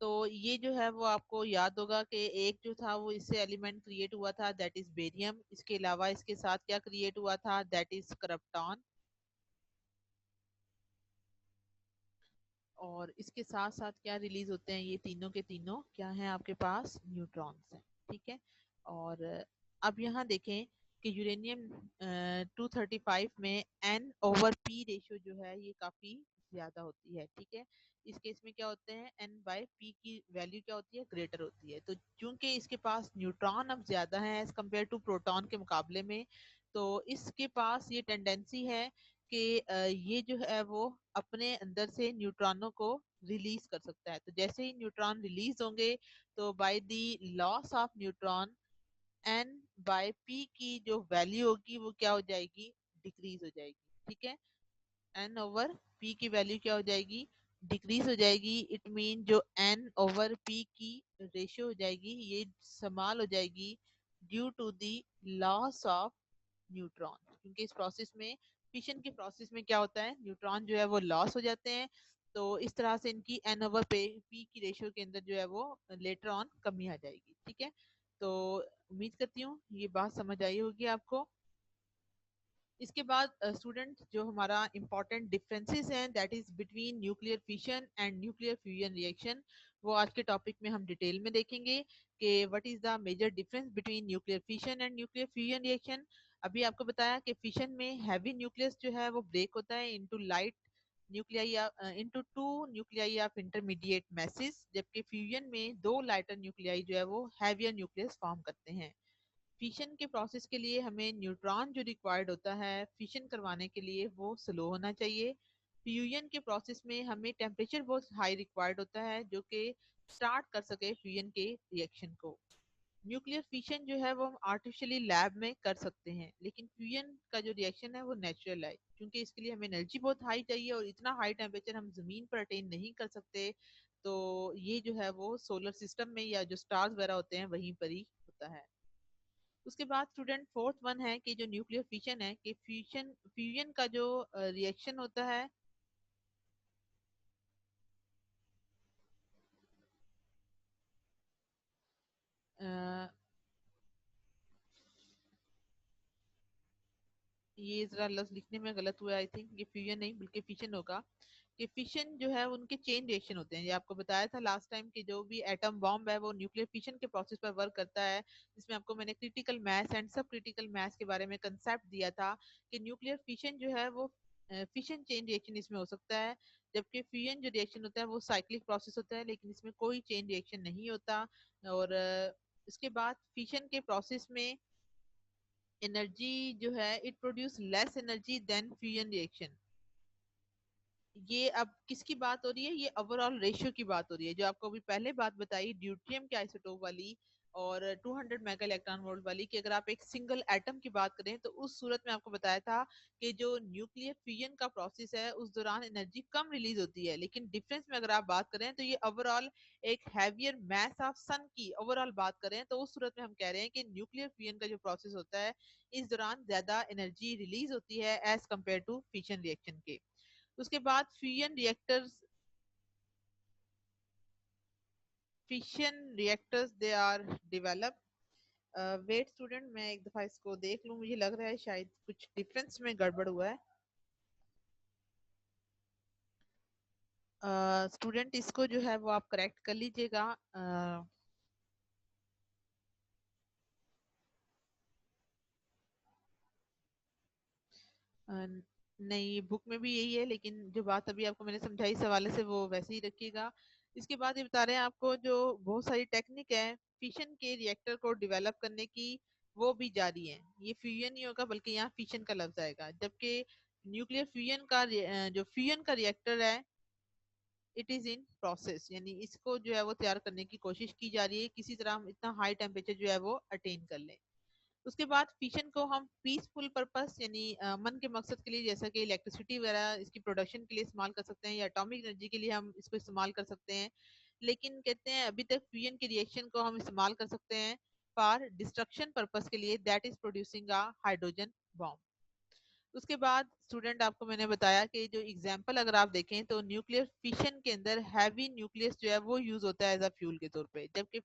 तो ये जो है वो आपको याद होगा कि एक जो था वो इससे एलिमेंट क्रिएट हुआ था, दैट इज बेरियम। इसके अलावा इसके साथ क्या क्रिएट हुआ था, दैट इज क्रिप्टॉन। और इसके साथ साथ क्या रिलीज होते हैं, ये तीनों के तीनों क्या हैं आपके पास, न्यूट्रॉन्स हैं। ठीक है। और अब यहाँ देखें कि यूरेनियम 235 में N/P रेशियो जो है ये काफी ज्यादा होती है। ठीक है। इस केस में क्या होते हैं, N/P की वैल्यू क्या होती है, ग्रेटर होती है। तो चूंकि इसके पास न्यूट्रॉन अब ज्यादा है एज कम्पेयर टू प्रोटॉन के मुकाबले में, तो इसके पास ये टेंडेंसी है कि ये जो है वो अपने अंदर से न्यूट्रॉनों को रिलीज कर सकता है। तो जैसे ही न्यूट्रॉन रिलीज होंगे, तो by the loss of neutron N/P की जो वैल्यू होगी वो क्या हो जाएगी, डिक्रीज हो जाएगी। ठीक है। N/P की वैल्यू क्या हो जाएगी, डिक्रीज हो जाएगी। इट मीन जो N/P की रेशियो हो जाएगी ये समाल हो जाएगी due to the loss of neutron. क्योंकि इस प्रोसेस में, फिशन के प्रोसेस में क्या होता है, न्यूट्रॉन जो है वो लॉस हो जाते हैं। तो इस तरह से इनकी N/P की रेशियो के अंदर जो है वो लेटर ऑन कमी आ जाएगी। ठीक है। तो उम्मीद करती हूँ ये बात समझ आई होगी आपको। इसके बाद स्टूडेंट जो हमारा इंपॉर्टेंट डिफरेंसेस हैं, that is between nuclear fission and nuclear fusion reaction, वो आज के टॉपिक में हम डिटेल में देखेंगे कि what is the major difference between nuclear fission and nuclear fusion reaction. अभी आपको बताया कि फिशन में हैवी न्यूक्लियस जो है वो ब्रेक होता है इनटू लाइट न्यूक्लियाई या into two nuclei of intermediate message, जबकि फ्यूजन में दो लाइटर न्यूक्लियाई जो है वो हैवियर न्यूक्लियस फॉर्म करते हैं। फिशन के प्रोसेस के लिए हमें न्यूट्रॉन जो रिक्वायर्ड होता है फिशन करवाने के लिए वो स्लो होना चाहिए। फ्यूजन के प्रोसेस में हमें टेम्परेचर बहुत हाई रिक्वायर्ड होता है जो कि स्टार्ट कर सके फ्यूजन के रिएक्शन को। न्यूक्लियर फिशन जो है वो हम आर्टिफिशियली लैब में कर सकते हैं, लेकिन फ्यूजन का जो रिएक्शन है वो नेचुरल है, क्योंकि इसके लिए हमें एनर्जी बहुत हाई चाहिए और इतना हाई टेम्परेचर हम जमीन पर अटेन नहीं कर सकते। तो ये जो है वो सोलर सिस्टम में या जो स्टार्स वगैरह होते हैं वहीं पर ही होता है। उसके बाद स्टूडेंट फोर्थ वन है कि जो न्यूक्लियर फिशन है कि फ्यूजन फ्यूजन का जो रिएक्शन होता है, अ, ये जरा लफ्ज लिखने में गलत हुआ, आई थिंक ये फ्यूजन नहीं बल्कि फिशन होगा। कि फिशन जो है उनके चेन रिएक्शन होते हैं। ये आपको बताया था लास्ट टाइम कि जो भी एटम बॉम्ब है वो न्यूक्लियर फिशन के प्रोसेस पर वर्क करता है। जिसमें आपको मैंने क्रिटिकल मास एंड सब क्रिटिकल मास के बारे में कंसेप्ट दिया था कि न्यूक्लियर फिशन जो है वो फिशन चेन रिएक्शन इसमें हो सकता है, जबकि फ्यूजन जो रिएक्शन होता है वो साइक्लिक प्रोसेस होता है, लेकिन इसमें कोई चेन रिएक्शन नहीं होता। और इसके बाद फिशन के प्रोसेस में एनर्जी जो है it produce less energy than fusion reaction. ये अब किसकी बात हो रही है, ये ओवरऑल रेशियो की बात हो रही है, जो आपको अभी पहले बात बताई ड्यूटियम के आइसोटोप वाली और 200 मेगा इलेक्ट्रॉन वोल्ट वाली, कि अगर आप एक सिंगल एटम की बात करें तो उस सूरत में आपको बताया था कि जो न्यूक्लियर फ्यूजन का प्रोसेस है उस दौरान एनर्जी कम रिलीज होती है। लेकिन डिफरेंस में अगर आप बात करें तो ये ओवरऑल एक हैवियर मास ऑफ सन की ओवरऑल बात करें तो उस सूरत में हम कह रहे हैं कि न्यूक्लियर फ्यूजन का जो प्रोसेस होता है इस दौरान ज्यादा एनर्जी रिलीज होती है as compare to fission reaction के। उसके बाद fission reactors they are develop. Wait student, मैं एक दफा इसको देख लूं, मुझे लग रहा है शायद कुछ डिफरेंस में गड़बड़ हुआ है। स्टूडेंट इसको जो है वो आप करेक्ट कर लीजिएगा। नहीं, बुक में भी यही है, लेकिन जो बात अभी आपको मैंने समझाई इस हवाले से वो वैसे ही रखिएगा। इसके बाद ये बता रहे हैं आपको जो बहुत सारी टेक्निक है फिशन के रिएक्टर को डेवलप करने की, वो भी जारी है। ये फ्यूजन नहीं होगा बल्कि यहाँ फिशन का लफ्ज आएगा, जबकि न्यूक्लियर फ्यूजन का जो फ्यूजन का रिएक्टर है इट इज इन प्रोसेस, यानी इसको जो है वो तैयार करने की कोशिश की जा रही है, किसी तरह हम इतना हाई टेम्परेचर जो है वो अटेन कर लें। उसके बाद फिशन को हम पीसफुल पर्पस यानी मन के मकसद के लिए, जैसा कि इलेक्ट्रिसिटी वगैरह इसकी प्रोडक्शन के लिए इस्तेमाल कर सकते हैं या एटॉमिक एनर्जी के लिए हम इसको इस्तेमाल कर सकते हैं। लेकिन कहते हैं अभी तक फ्यूजन के रिएक्शन को हम इस्तेमाल कर सकते हैं फॉर डिस्ट्रक्शन पर्पस के लिए, that is producing a hydrogen bomb. उसके बाद स्टूडेंट आपको मैंने बताया कि जो एग्जांपल अगर आप देखें तो न्यूक्लियर फिशन के अंदर हैवी न्यूक्लियस जो है वो यूज होता है एज अ फ्यूल के तौर पे, जबकि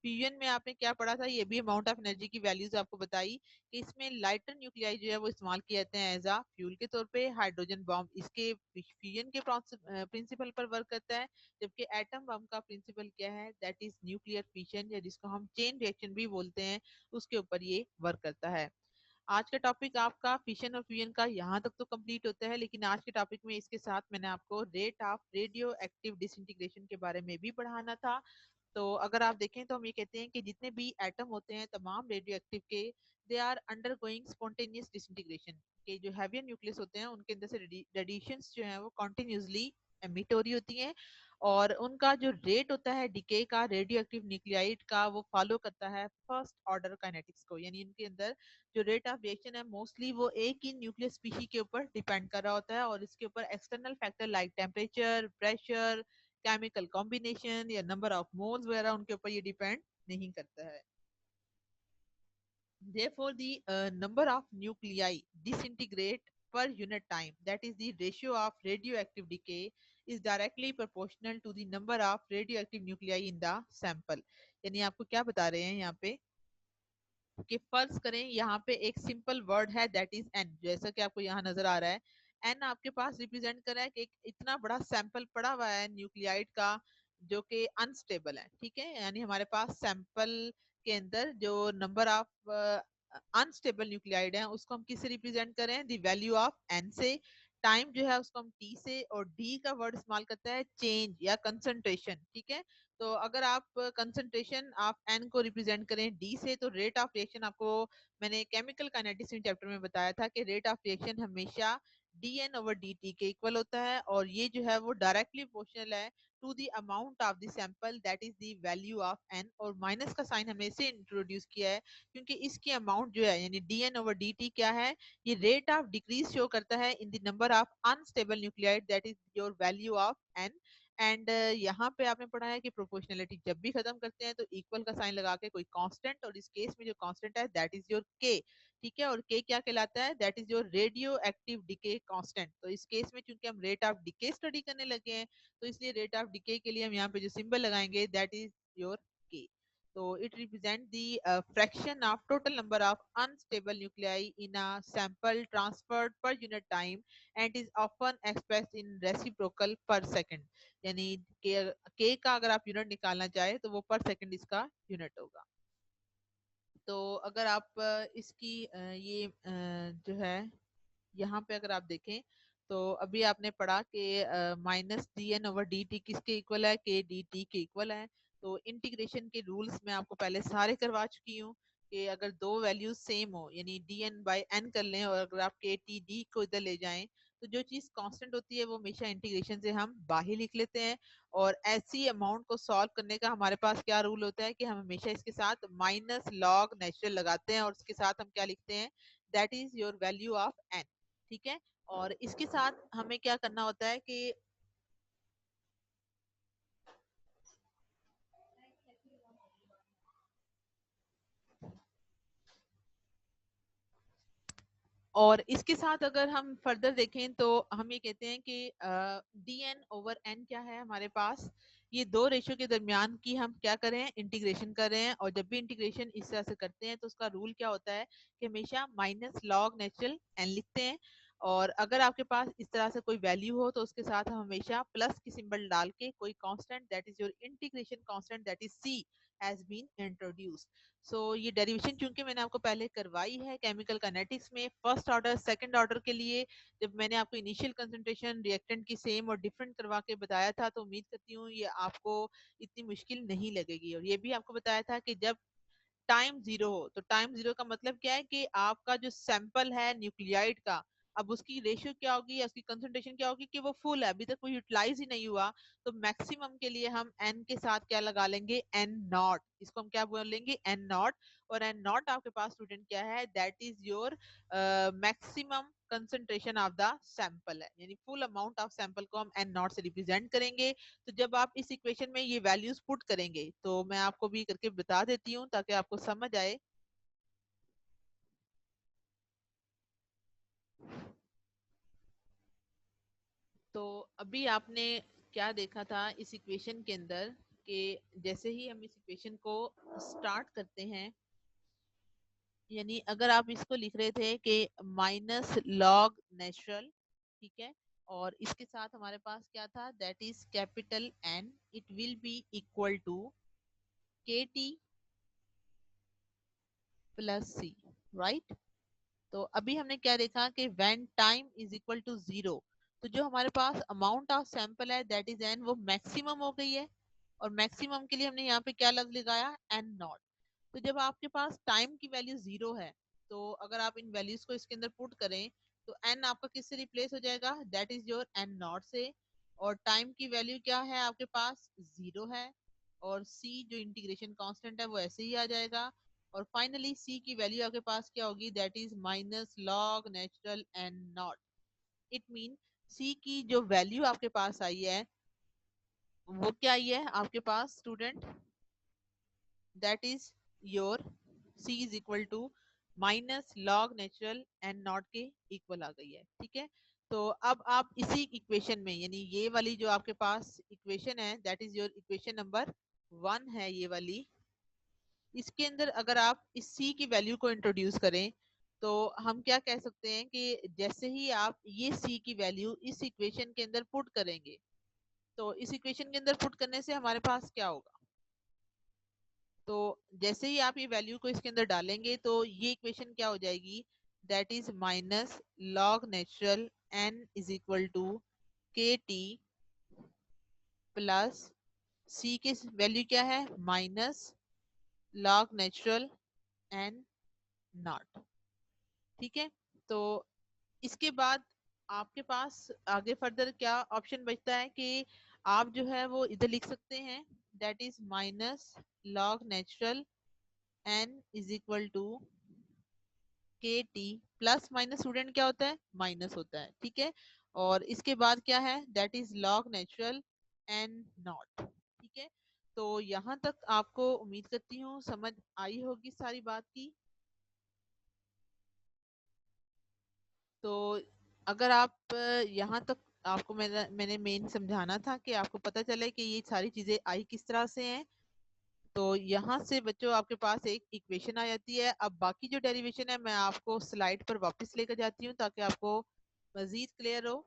फ्यूजन में आपने क्या पढ़ा था, ये भी अमाउंट ऑफ एनर्जी की वैल्यूज आपको बताई कि इसमें लाइटर न्यूक्लियाई जो है वो इस्तेमाल किए जाते हैं एज अ फ्यूल के तौर पे। हाइड्रोजन बॉम्ब इसके फ्यूजन के प्रिंसिपल पर वर्क करता है, जबकि एटम बम का प्रिंसिपल क्या है, दैट इज न्यूक्लियर फिशन, या जिसको हम चेन रिएक्शन भी बोलते हैं, उसके ऊपर ये वर्क करता है। आज का टॉपिक आपका फिशन और फ्यूजन का यहाँ तक तो कंप्लीट होता है, लेकिन आज के टॉपिक में इसके साथ मैंने आपको rate of radio active disintegration के बारे में भी पढ़ाना था। तो अगर आप देखें तो हम ये कहते हैं कि जितने भी एटम होते हैं तमाम रेडियो एक्टिव के, they are undergoing spontaneous disintegration, के जो हैवियर न्यूक्लियस होते हैं उनके अंदर से रेडिएशंस जो हैं वो कॉन्टिन्यूसली एमिट हो रही होती हैं, और उनका जो रेट होता है डिके का रेडियो एक्टिव न्यूक्लियाइड का, वो फॉलो करता है फर्स्ट ऑर्डर काइनेटिक्स को। यानी इनके अंदर जो रेट ऑफ रिएक्शन है मोस्टली वो एक ही न्यूक्लियस स्पीशी के ऊपर डिपेंड कर रहा होता है, और इसके ऊपर external factor like temperature, pressure, chemical combination या नंबर ऑफ मोल्स वगैरह उनके ऊपर ये डिपेंड नहीं करता है। Therefore, the number of nuclei disintegrate per unit time, that is the ratio of radioactive decay, is directly proportional to the number of radioactive nuclei in the sample. यानी आपको क्या बता रहे हैं यहाँ पे कि फर्ज करें यहाँ पे एक सिंपल वर्ड है दैट इज एन, जैसा कि आपको यहाँ नजर आ रहा है। एन आपके पास रिप्रेजेंट कर रहा है कि एक इतना बड़ा सैंपल पड़ा हुआ है न्यूक्लियाइड का जो कि अनस्टेबल है, ठीक है। यानी हमारे पास सैंपल के अंदर जो नंबर ऑफ अनस्टेबल न्यूक्लियाइड है उसको हम किससे रिप्रेजेंट करें, द वैल्यू ऑफ एन से। टाइम जो है उसको हम टी से, और डी का वर्ड इस्तेमाल करता है चेंज या कंसंट्रेशन, ठीक है। तो अगर आप कंसंट्रेशन ऑफ एन को रिप्रेजेंट करें डी से, तो रेट ऑफ रिएक्शन आपको मैंने केमिकल काइनेटिक्स चैप्टर में बताया था कि रेट ऑफ रिएक्शन हमेशा D N over D T के इक्वल होता है, और ये जो है वो डायरेक्टली प्रोपोर्शनल है to the amount of the sample that is the value of N. और माइनस का साइन हमने इसे इंट्रोड्यूस किया है क्योंकि इसकी अमाउंट जो है यानी D N over D T क्या है, ये रेट ऑफ डिक्रीज शो करता है in the number of unstable nuclide that is your value of N. And यहाँ पे आपने पढ़ा है कि प्रोपोर्शनलिटी जब भी खत्म करते हैं तो इक्वल का साइन लगा के कोई कांस्टेंट, और इस केस में जो कांस्टेंट है दैट इज योर के, ठीक है। और के क्या कहलाता है, that is your radio active decay constant. तो इस केस में चूंकि हम रेट ऑफ डिके स्टडी करने लगे हैं, तो इसलिए रेट ऑफ डिके के लिए हम यहाँ पे जो सिंबल लगाएंगे दैट इज योर के। So it represents the fraction of total number of unstable nuclei in a sample transferred per unit time and is often expressed in reciprocal per second. यानी के का अगर आप यूनिट निकालना चाहे तो वो पर सेकंड इसका यूनिट होगा। तो अगर आप इसकी ये जो है यहाँ पे अगर आप देखें तो अभी आपने पढ़ा कि minus D N over D T किसके इक्वल है, के डी टी के इक्वल है। तो इंटीग्रेशन के रूल्स मैं आपको पहले सारे करवा चुकी हूँ कि अगर दो वैल्यूज सेम हो यानी डी एन बाई एन कर लें, और अगर आप के टी डी को इधर ले जाएं, तो जो चीज कांस्टेंट होती है वो हमेशा इंटीग्रेशन से हम बाहर लिख लेते हैं। और ऐसी अमाउंट को सॉल्व करने का हमारे पास क्या रूल होता है कि हम हमेशा इसके साथ माइनस लॉग नेचुरल लगाते हैं, और इसके साथ हम क्या लिखते हैं, that is your value of N, ठीक है। और इसके साथ हमें क्या करना होता है कि और इसके साथ अगर हम फर्दर देखें तो हम ये कहते हैं कि डी एन ओवर एन क्या है हमारे पास, ये दो रेशियो के दरमियान की हम क्या करें, इंटीग्रेशन कर रहे हैं। और जब भी इंटीग्रेशन इस तरह से करते हैं तो उसका रूल क्या होता है कि हमेशा माइनस लॉग नेचुरल एन लिखते हैं। और अगर आपके पास इस तरह से कोई वैल्यू हो तो उसके साथ हम हमेशा प्लस की सिंबल डाल के कोई constant that is your integration constant that is C has been introduced. So ये डेरिवेशन चूंकि मैंने आपको पहले करवाई है केमिकल काइनेटिक्स में फर्स्ट ऑर्डर सेकंड ऑर्डर के लिए, जब मैंने आपको इनिशियल कंसंट्रेशन रिएक्टेंट की सेम और डिफरेंट करवा के बताया था, तो उम्मीद करती हूँ ये आपको इतनी मुश्किल नहीं लगेगी। और ये भी आपको बताया था कि जब टाइम जीरो हो, तो टाइम जीरो का मतलब क्या है कि आपका जो सैंपल है न्यूक्लियाइड का, अब उसकी रेशियो क्या होगी या उसकी कंसंट्रेशन क्या होगी कि वो फुल है, अभी तक वो यूटिलाइज ही नहीं हुआ। तो मैक्सिमम के लिए हम एन के साथ क्या लगा लेंगे, एन नॉट, इसको हम क्या बोलेंगे, एन नॉट। और एन नॉट आपके पास स्टूडेंट क्या है, that is your maximum concentration of the sample है, यानी फुल अमाउंट ऑफ सैंपल को हम एन नॉट से रिप्रेजेंट करेंगे। तो जब आप इस इक्वेशन में ये वैल्यूज पुट करेंगे, तो मैं आपको भी करके बता देती हूँ ताकि आपको समझ आए। तो अभी आपने क्या देखा था इस इक्वेशन के अंदर कि जैसे ही हम इस इक्वेशन को स्टार्ट करते हैं, यानी अगर आप इसको लिख रहे थे कि माइनस लॉग नेचुरल, ठीक है, और इसके साथ हमारे पास क्या था, that is capital N, it will be equal to K T plus C, right. तो अभी हमने क्या देखा कि when time is equal to zero, तो जो हमारे पास अमाउंट ऑफ सैंपल है दैट इज एन, वो मैक्सिमम हो गई है, और मैक्सिमम के लिए हमने यहाँ पे क्या लग लगाया, एन नॉट। तो जब आपके पास टाइम की वैल्यू जीरो है, तो अगर आप इन वैल्यूज को इसके अंदर पुट करें, तो एन आपका किससे रिप्लेस हो जाएगा, that is your N naught से, और टाइम की वैल्यू क्या है आपके पास, जीरो है, और सी जो इंटीग्रेशन कांस्टेंट है वो ऐसे ही आ जाएगा, और फाइनली सी की वैल्यू आपके पास क्या होगी, that is minus log natural N naught. It mean C की जो वैल्यू आपके पास आई है वो क्या आई है आपके पास student, that is your C is equal to minus log natural and naught K equal आ गई है, ठीक है। तो अब आप इसी इक्वेशन में, यानी ये वाली जो आपके पास इक्वेशन है that is your equation number 1 है ये वाली, इसके अंदर अगर आप इस सी की वैल्यू को इंट्रोड्यूस करें, तो हम क्या कह सकते हैं कि जैसे ही आप ये सी की वैल्यू इस इक्वेशन के अंदर पुट करेंगे, तो इस इक्वेशन के अंदर पुट करने से हमारे पास क्या होगा, तो जैसे ही आप ये वैल्यू को इसके अंदर डालेंगे तो ये इक्वेशन क्या हो जाएगी, that is minus log natural N is equal to K T plus C की वैल्यू क्या है, minus log natural N naught, ठीक है। तो इसके बाद आपके पास आगे फर्दर क्या ऑप्शन बचता है कि आप जो है वो इधर लिख सकते हैं, that is minus log natural N is equal to K T, plus minus student क्या होता है, माइनस होता है, ठीक है। और इसके बाद क्या है, that is log natural N naught, ठीक है। तो यहाँ तक आपको उम्मीद करती हूँ समझ आई होगी सारी बात की। तो अगर आप यहाँ तक, आपको मैंने मेन समझाना था कि आपको पता चले कि ये सारी चीजें आई किस तरह से हैं। तो यहाँ से बच्चों आपके पास एक इक्वेशन आ जाती है। अब बाकी जो डेरिवेशन है मैं आपको स्लाइड पर वापस लेकर जाती हूँ ताकि आपको मजीद क्लियर हो।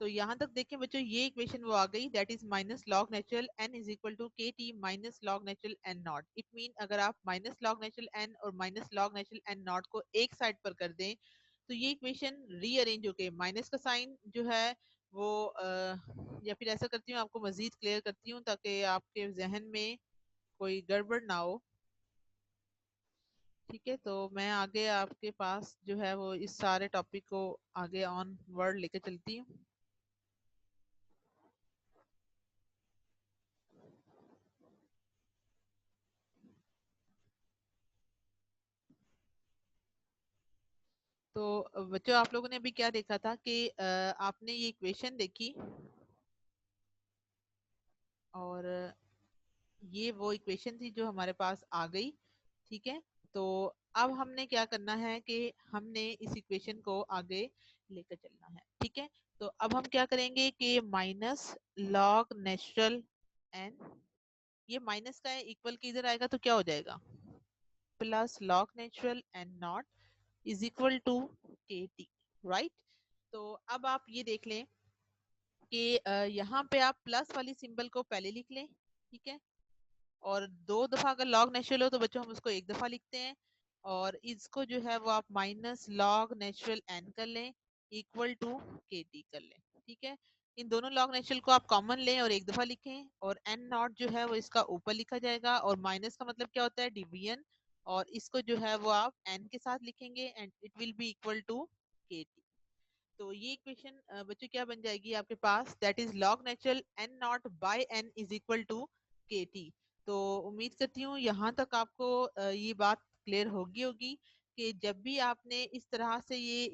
तो यहाँ तक देखें बच्चों, ये इक्वेशन वो आ गई, that is minus log natural N is equal to K T minus log natural N naught. It mean अगर आप माइनस लॉग नेचुरल एन और minus log natural N naught को एक साइड पर कर दें, तो ये इक्वेशन रीअरेंज होके माइनस का साइन जो है वो या फिर ऐसा करती हूँ आपको मजीद क्लियर करती हूँ ताकि आपके जहन में कोई गड़बड़ ना हो, ठीक है। तो मैं आगे आपके पास जो है वो इस सारे टॉपिक को आगे ऑन वर्ड लेके चलती हूँ। तो बच्चों आप लोगों ने अभी क्या देखा था कि आपने ये इक्वेशन देखी, और ये वो इक्वेशन थी जो हमारे पास आ गई, ठीक है। तो अब हमने क्या करना है कि हमने इस इक्वेशन को आगे लेकर चलना है, ठीक है। तो अब हम क्या करेंगे कि माइनस लॉग नेचुरल एन, ये माइनस का है, इक्वल के इधर आएगा तो क्या हो जाएगा, plus log natural N naught is equal to K T, right. तो अब आप ये देख लें कि यहाँ पे आप प्लस वाली सिंबल को पहले लिख लें, ठीक है। और दो दफा अगर लॉग नेचुरल हो तो बच्चों हम उसको एक दफा लिखते हैं, और इसको जो है वो आप माइनस लॉग नेचुरल एन कर लें इक्वल टू के टी कर लें, ठीक है। इन दोनों लॉग नेचुरल को आप कॉमन लें और एक दफा लिखें, और एन नॉट जो है वो इसका ऊपर लिखा जाएगा, और माइनस का मतलब क्या होता है, डिवीजन, और इसको जो है वो आप एन के साथ लिखेंगे and it will be equal to K T. तो ये इक्वेशन बच्चों क्या बन जाएगी आपके पास, that is log natural N naught by N is equal to K T. तो उम्मीद करती हूँ यहाँ तक आपको ये बात क्लियर होगी होगी कि जब भी आपने इस तरह से ये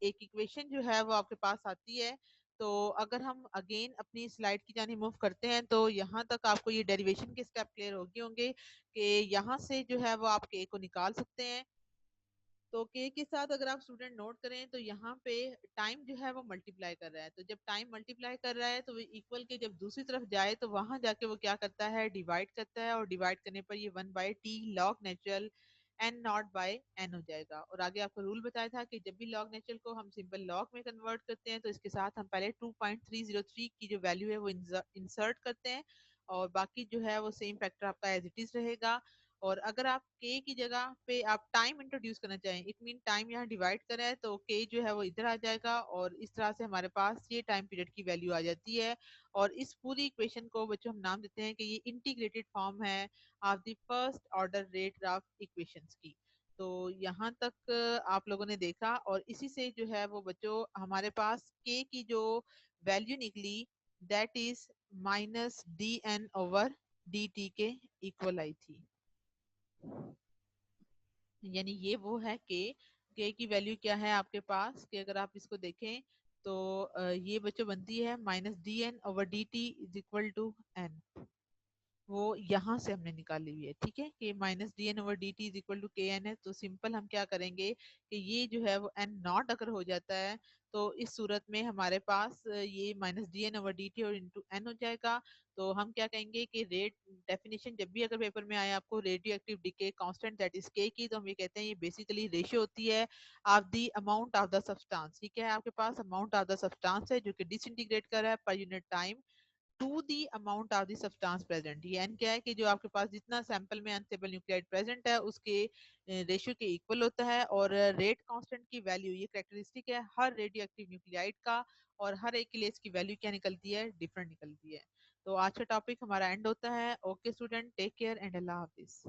एक इक्वेशन जो है वो आपके पास आती है, तो अगर हम अगेन अपनी स्लाइड की जानी मूव करते हैं तो यहाँ तक आपको ये डेरिवेशन के स्टेप क्लियर होंगे होंगे कि यहाँ से जो है वो आप के को निकाल सकते हैं, तो के साथ अगर आप स्टूडेंट नोट करें तो यहाँ पे टाइम जो है वो मल्टीप्लाई कर रहा है, तो जब टाइम मल्टीप्लाई कर रहा है तो वो इक्वल के जब दूसरी तरफ जाए तो वहां जाके वो क्या करता है, डिवाइड करता है, और डिवाइड करने पर ये 1/t log natural N naught by N हो जाएगा। और आगे आपको रूल बताया था कि जब भी लॉग नेचुरल को हम सिंपल लॉग में कन्वर्ट करते हैं तो इसके साथ हम पहले 2.303 की जो वैल्यू है वो इंसर्ट करते हैं, और बाकी जो है वो सेम फैक्टर आपका एज इट इज रहेगा। और अगर आप के की जगह पे आप टाइम इंट्रोड्यूस करना चाहें, इट मीन टाइम यहाँ डिवाइड करा है, तो के जो है वो इधर आ जाएगा, और इस तरह से हमारे पास ये टाइम पीरियड की वैल्यू आ जाती है। और इस पूरी इक्वेशन को बच्चों हम नाम देते हैं कि ये इंटीग्रेटेड फॉर्म है of the first order rate graph equations की। तो यहाँ तक आप लोगों ने देखा, और इसी से जो है वो बच्चों हमारे पास के की जो वैल्यू निकली दैट इज -dn/dt के इक्वल आई थी। यानी ये वो है के की वैल्यू क्या है आपके पास, कि अगर आप इसको देखें तो ये बच्चों बनती है -dn/dt is equal to N. वो यहाँ से हमने निकाली हुई है, ठीक है, कि -dn/dt इज इक्वल टू के एन है। तो सिंपल हम क्या करेंगे कि ये जो है वो एन नॉट अगर हो जाता है तो इस सूरत में हमारे पास ये -dn/dt और इंटू एन हो जाएगा। तो हम क्या कहेंगे कि रेट डेफिनेशन जब भी अगर पेपर में आए आपको radio active decay constant that is के की, तो हम ये कहते हैं ये बेसिकली रेशियो होती है of the amount of the substance. ठीक है, आपके पास अमाउंट ऑफ द सब्सटेंस है जो कि डिसइंटीग्रेट कर रहा है पर unit time to the amount of the substance present. ये एन क्या है कि जो आपके पास जितना सैंपल में अनस्टेबल न्यूक्लियोटाइड प्रेजेंट है उसके रेशियो के इक्वल होता है। और रेट कांस्टेंट की वैल्यू ये कैरेक्टरिस्टिक है हर रेडियो एक्टिव न्यूक्लियोटाइड का, और हर एक के लिए इसकी वैल्यू क्या निकलती है, डिफरेंट निकलती है। तो आज का टॉपिक हमारा एंड होता है। Okay student, take care and अल्लाह हाफिज।